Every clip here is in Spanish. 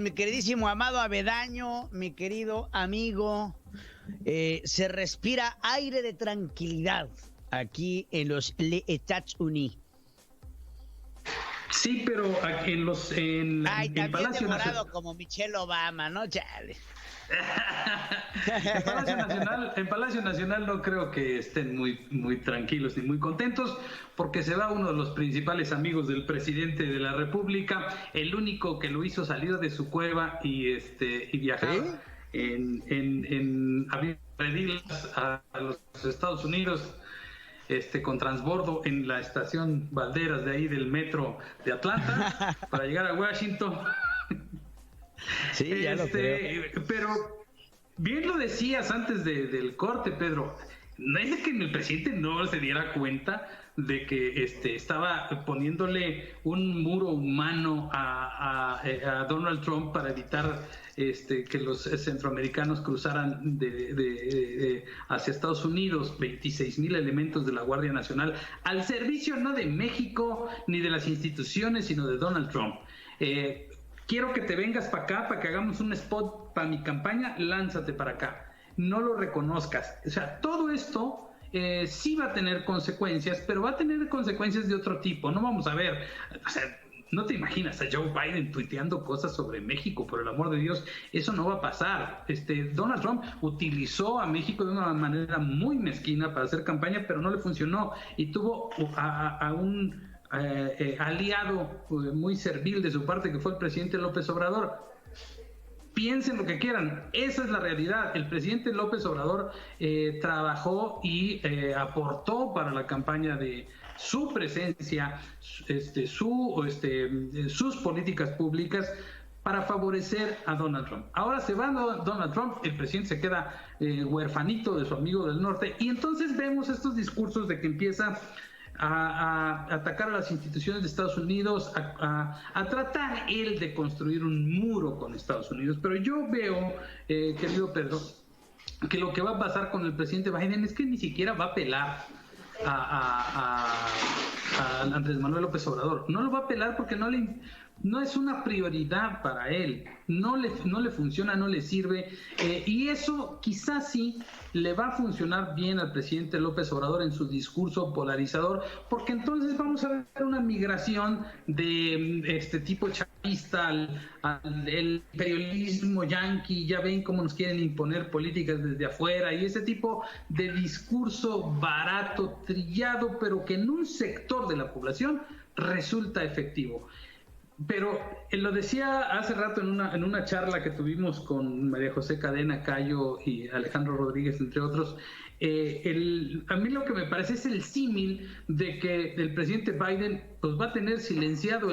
Mi queridísimo amado Avedaño, mi querido amigo, se respira aire de tranquilidad aquí en los États-Unis. Sí, pero en También Palacio demorado Nacional. como Michelle Obama, ¿no? Chale. En Palacio Nacional no creo que estén muy tranquilos ni muy contentos, porque se va uno de los principales amigos del presidente de la República, el único que lo hizo salir de su cueva y viajar en aviones a los Estados Unidos. Con transbordo en la estación Valderas de ahí del metro de Atlanta para llegar a Washington. Sí, ya lo creo. Pero bien lo decías antes del corte, Pedro. No es de que el presidente no se diera cuenta de que estaba poniéndole un muro humano a Donald Trump para evitar que los centroamericanos cruzaran hacia Estados Unidos. 26,000 elementos de la Guardia Nacional al servicio no de México ni de las instituciones, sino de Donald Trump. Quiero que te vengas para acá, para que hagamos un spot para mi campaña, lánzate para acá. No lo reconozcas. O sea, todo esto sí va a tener consecuencias, pero va a tener consecuencias de otro tipo. No vamos a ver, o sea, no te imaginas a Joe Biden tuiteando cosas sobre México, por el amor de Dios, eso no va a pasar. Donald Trump utilizó a México de una manera muy mezquina para hacer campaña, pero no le funcionó y tuvo a un aliado muy servil de su parte, que fue el presidente López Obrador. Piensen lo que quieran, esa es la realidad. El presidente López Obrador trabajó y aportó para la campaña de su presencia, sus políticas públicas para favorecer a Donald Trump. Ahora se va Donald Trump, el presidente se queda huerfanito de su amigo del norte, y entonces vemos estos discursos de que empieza a atacar a las instituciones de Estados Unidos, a tratar él de construir un muro con Estados Unidos. Pero yo veo, querido Pedro, que lo que va a pasar con el presidente Biden es que ni siquiera va a apelar a Andrés Manuel López Obrador. No lo va a apelar porque no es una prioridad para él, no le funciona, no le sirve, y eso quizás sí le va a funcionar bien al presidente López Obrador en su discurso polarizador, porque entonces vamos a ver una migración de este tipo chavista al imperialismo yanqui. Ya ven cómo nos quieren imponer políticas desde afuera, y ese tipo de discurso barato, trillado, pero que en un sector de la población resulta efectivo. Pero lo decía hace rato en una charla que tuvimos con María José Cadena Cayo y Alejandro Rodríguez, entre otros. A mí lo que me parece es el símil de que el presidente Biden pues va a tener silenciado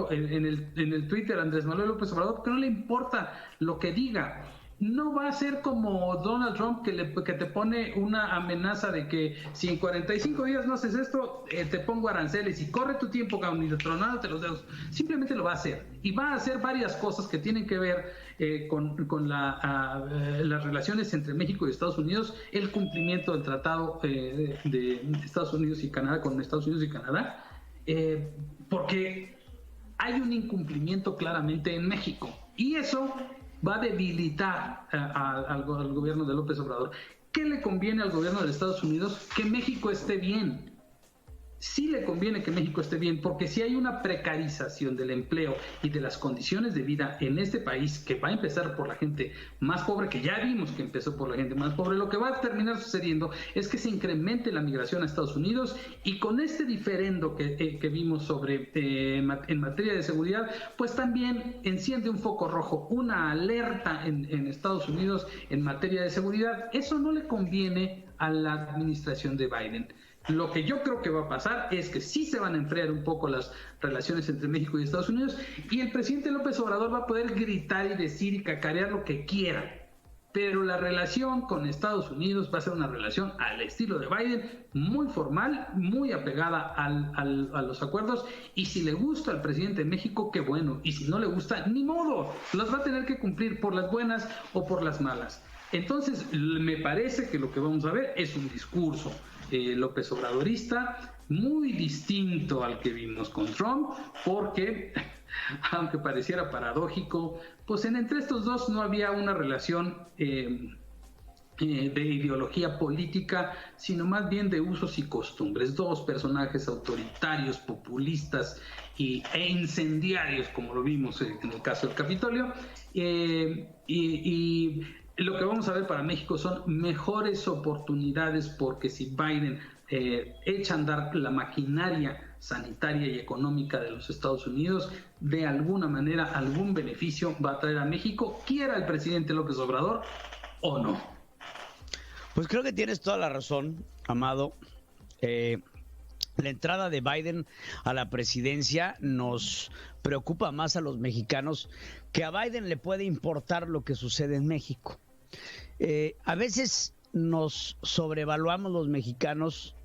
en el Twitter a Andrés Manuel López Obrador, porque no le importa lo que diga. No va a ser como Donald Trump, que te pone una amenaza de que si en 45 días no haces esto, te pongo aranceles y corre tu tiempo, cabrón, y tronándote los dedos. Simplemente lo va a hacer. Y va a hacer varias cosas que tienen que ver con las relaciones entre México y Estados Unidos, el cumplimiento del tratado de Estados Unidos y Canadá con Estados Unidos y Canadá, porque hay un incumplimiento claramente en México. Y eso va a debilitar al gobierno de López Obrador. ¿Qué le conviene al gobierno de Estados Unidos? Que México esté bien. Sí le conviene que México esté bien, porque si hay una precarización del empleo y de las condiciones de vida en este país, que va a empezar por la gente más pobre, que ya vimos que empezó por la gente más pobre, lo que va a terminar sucediendo es que se incremente la migración a Estados Unidos, y con este diferendo que vimos sobre en materia de seguridad, pues también enciende un foco rojo, una alerta en Estados Unidos en materia de seguridad. Eso no le conviene a la administración de Biden. Lo que yo creo que va a pasar es que sí se van a enfriar un poco las relaciones entre México y Estados Unidos, y el presidente López Obrador va a poder gritar y decir y cacarear lo que quiera, pero la relación con Estados Unidos va a ser una relación al estilo de Biden, muy formal, muy apegada a los acuerdos, y si le gusta al presidente de México, qué bueno, y si no le gusta, ni modo, los va a tener que cumplir por las buenas o por las malas. Entonces, me parece que lo que vamos a ver es un discurso López Obradorista muy distinto al que vimos con Trump, porque aunque pareciera paradójico, pues entre estos dos no había una relación de ideología política, sino más bien de usos y costumbres. Dos personajes autoritarios, populistas e incendiarios, como lo vimos en el caso del Capitolio, y lo que vamos a ver para México son mejores oportunidades, porque si Biden echa a andar la maquinaria sanitaria y económica de los Estados Unidos, de alguna manera algún beneficio va a traer a México, quiera el presidente López Obrador o no. Pues creo que tienes toda la razón, Amado. La entrada de Biden a la presidencia nos preocupa más a los mexicanos, que a Biden le puede importar lo que sucede en México. A veces nos sobrevaluamos los mexicanos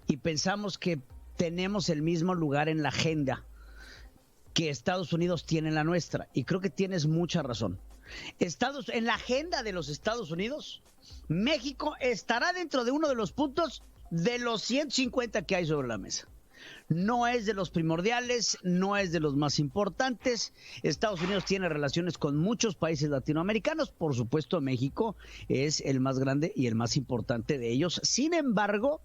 y pensamos que tenemos el mismo lugar en la agenda que Estados Unidos tiene en la nuestra, y creo que tienes mucha razón. En la agenda de los Estados Unidos, México estará dentro de uno de los puntos de los 150 que hay sobre la mesa. No es de los primordiales, no es de los más importantes. Estados Unidos tiene relaciones con muchos países latinoamericanos. Por supuesto, México es el más grande y el más importante de ellos. Sin embargo,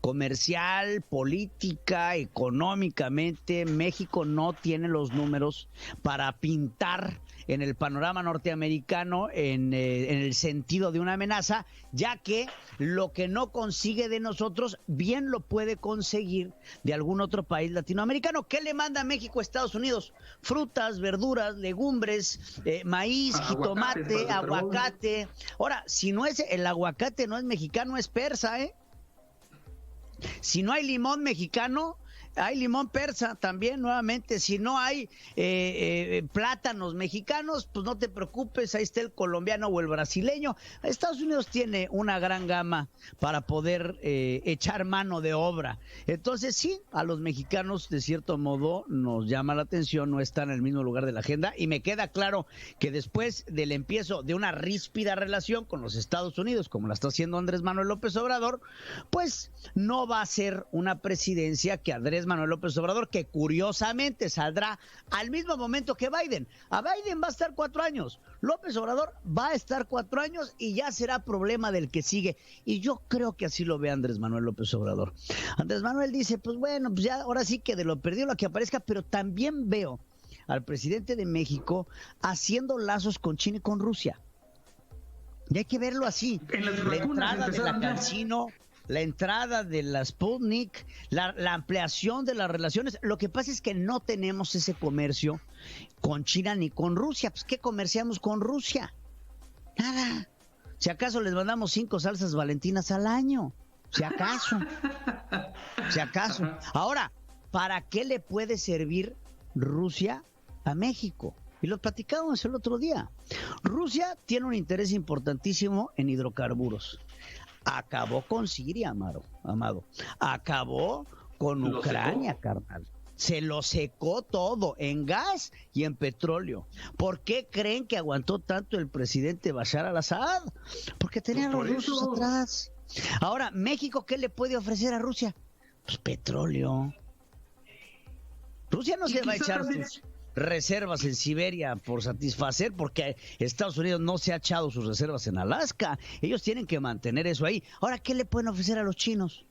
comercial, política, económicamente, México no tiene los números para pintar en el panorama norteamericano en el sentido de una amenaza, ya que lo que no consigue de nosotros bien lo puede conseguir de algún otro país latinoamericano. ¿Qué le manda México a Estados Unidos? Frutas, verduras, legumbres, maíz, jitomate, aguacate. Ahora, si no es el aguacate, no es mexicano, es persa, ¿eh? Si no hay limón mexicano, hay limón persa también, nuevamente. Si no hay plátanos mexicanos, pues no te preocupes, ahí está el colombiano o el brasileño. Estados Unidos tiene una gran gama para poder echar mano de obra. Entonces sí, a los mexicanos de cierto modo nos llama la atención, no está en el mismo lugar de la agenda, y me queda claro que después del empiezo de una ríspida relación con los Estados Unidos, como la está haciendo Andrés Manuel López Obrador, pues no va a ser una presidencia que Andrés Manuel López Obrador, que curiosamente saldrá al mismo momento que Biden. A Biden va a estar 4 años, López Obrador va a estar 4 años y ya será problema del que sigue. Y yo creo que así lo ve Andrés Manuel López Obrador. Andrés Manuel dice, pues bueno, pues ya ahora sí que de lo perdido lo que aparezca, pero también veo al presidente de México haciendo lazos con China y con Rusia. Y hay que verlo así. La entrada de la Cancino, la entrada de la Sputnik, la ampliación de las relaciones. Lo que pasa es que no tenemos ese comercio con China ni con Rusia. Pues, ¿qué comerciamos con Rusia? Nada. Si acaso les mandamos 5 salsas valentinas al año. Si acaso. Si acaso. Ahora, ¿para qué le puede servir Rusia a México? Y lo platicábamos el otro día. Rusia tiene un interés importantísimo en hidrocarburos. Acabó con Siria, Amado. Acabó con Ucrania, carnal. Se lo secó todo, en gas y en petróleo. ¿Por qué creen que aguantó tanto el presidente Bashar al-Assad? Porque tenía a los rusos atrás. Ahora, ¿México qué le puede ofrecer a Rusia? Pues petróleo. Rusia no se va a echar sus reservas en Siberia por satisfacer, porque Estados Unidos no se ha echado sus reservas en Alaska. Ellos tienen que mantener eso ahí. Ahora, ¿qué le pueden ofrecer a los chinos?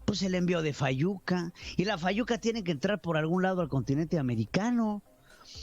Pues el envío de fayuca, y la fayuca tiene que entrar por algún lado al continente americano.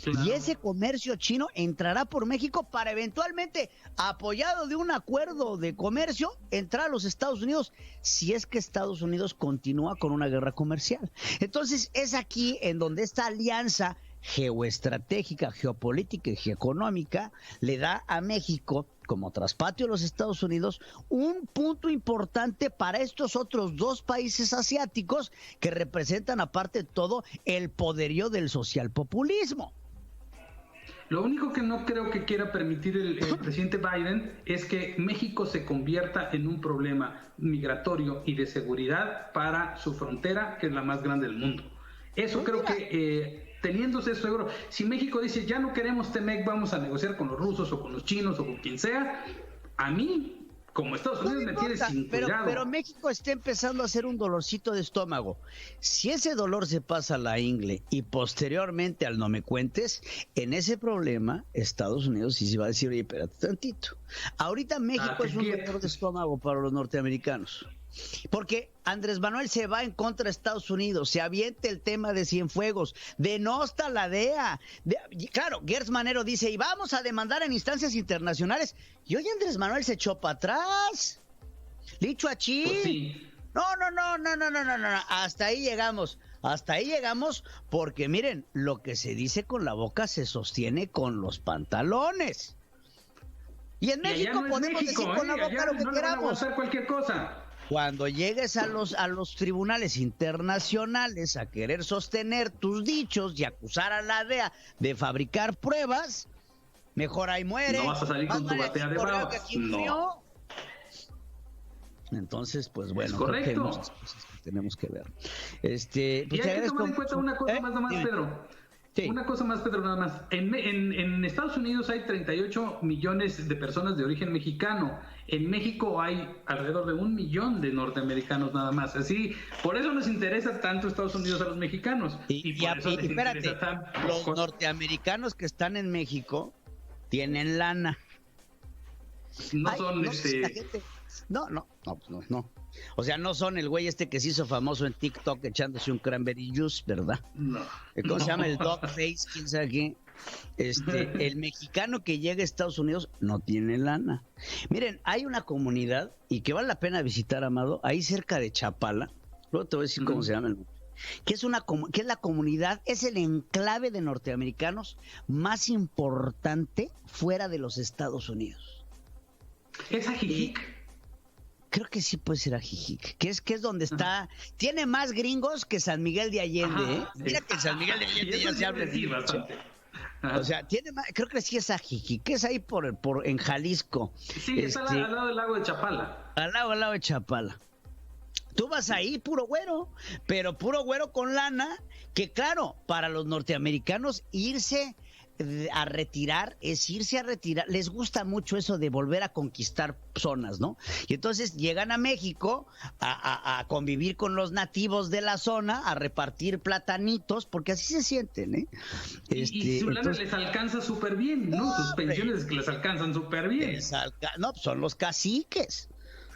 Claro. Y ese comercio chino entrará por México para eventualmente, apoyado de un acuerdo de comercio, entrar a los Estados Unidos, si es que Estados Unidos continúa con una guerra comercial. Entonces es aquí en donde esta alianza geoestratégica, geopolítica y geoeconómica le da a México, como traspatio de los Estados Unidos, un punto importante para estos otros 2 países asiáticos que representan, aparte de todo, el poderío del socialpopulismo. Lo único que no creo que quiera permitir el presidente Biden es que México se convierta en un problema migratorio y de seguridad para su frontera, que es la más grande del mundo. Eso creo que teniéndose eso seguro, si México dice ya no queremos TEMEC, vamos a negociar con los rusos o con los chinos o con quien sea, a mí como Estados Unidos me tiene sin cuidado. Pero México está empezando a hacer un dolorcito de estómago. Si ese dolor se pasa a la ingle y posteriormente al no me cuentes, en ese problema Estados Unidos sí se va a decir, oye, espérate tantito. Ahorita México es un dolor de estómago para los norteamericanos. Porque Andrés Manuel se va en contra de Estados Unidos, se avienta el tema de Cienfuegos, denosta la DEA. Claro, Gertz Manero dice, y vamos a demandar en instancias internacionales. Y hoy Andrés Manuel se echó para atrás. Licho achí. Pues sí. No. Hasta ahí llegamos porque miren, lo que se dice con la boca se sostiene con los pantalones. Y en México podemos decir con la boca lo que queramos. Hacer cualquier cosa. Cuando llegues a los tribunales internacionales a querer sostener tus dichos y acusar a la DEA de fabricar pruebas, mejor ahí muere. No vas a salir con tu batea de bravos. No. Entonces, pues bueno, es correcto. Creo que hay muchas cosas que tenemos que ver. Pues y hay que tomar en cuenta una cosa más nomás, Pedro. Sí. Una cosa más, Pedro, nada más. En Estados Unidos hay 38 millones de personas de origen mexicano. En México hay alrededor de 1 millón de norteamericanos nada más. Así, por eso nos interesa tanto Estados Unidos a los mexicanos. Y espérate, los norteamericanos que están en México tienen lana. No son No. O sea, no son el güey este que se hizo famoso en TikTok echándose un cranberry juice, ¿verdad? No. ¿Cómo se llama? El dog face, quién sabe qué. El mexicano que llega a Estados Unidos no tiene lana. Miren, hay una comunidad y que vale la pena visitar, Amado, ahí cerca de Chapala. Luego te voy a decir cómo se llama que es la comunidad, es el enclave de norteamericanos más importante fuera de los Estados Unidos. ¿Es Ajijic? Creo que sí puede ser Ajijic, que es donde está, tiene más gringos que San Miguel de Allende, Sí. Mira que en San Miguel de Allende ya se habla bastante. O sea, tiene más, creo que sí es Ajijic, que es ahí en Jalisco. Sí, está al lado del lago de Chapala. Al lado de Chapala. Tú vas ahí, puro güero, pero puro güero con lana, que claro, para los norteamericanos irse a retirar, les gusta mucho eso de volver a conquistar zonas, ¿no? Y entonces llegan a México a convivir con los nativos de la zona, a repartir platanitos, porque así se sienten, ¿eh? Y su lana les alcanza súper bien, ¿no? Sus pensiones que les alcanzan súper bien. No, son los caciques.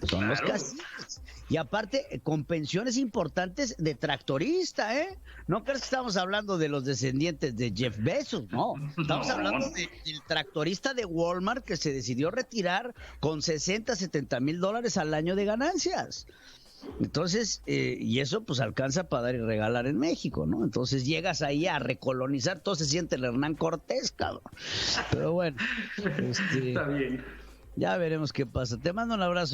Son los caciques. Y aparte, con pensiones importantes de tractorista, ¿eh? No crees que estamos hablando de los descendientes de Jeff Bezos, no. Estamos hablando del tractorista de Walmart que se decidió retirar con 60, 70 mil dólares al año de ganancias. Entonces, y eso pues alcanza para dar y regalar en México, ¿no? Entonces llegas ahí a recolonizar, todo se siente el Hernán Cortés, cabrón. Pero bueno, Está bien. Ya veremos qué pasa. Te mando un abrazo.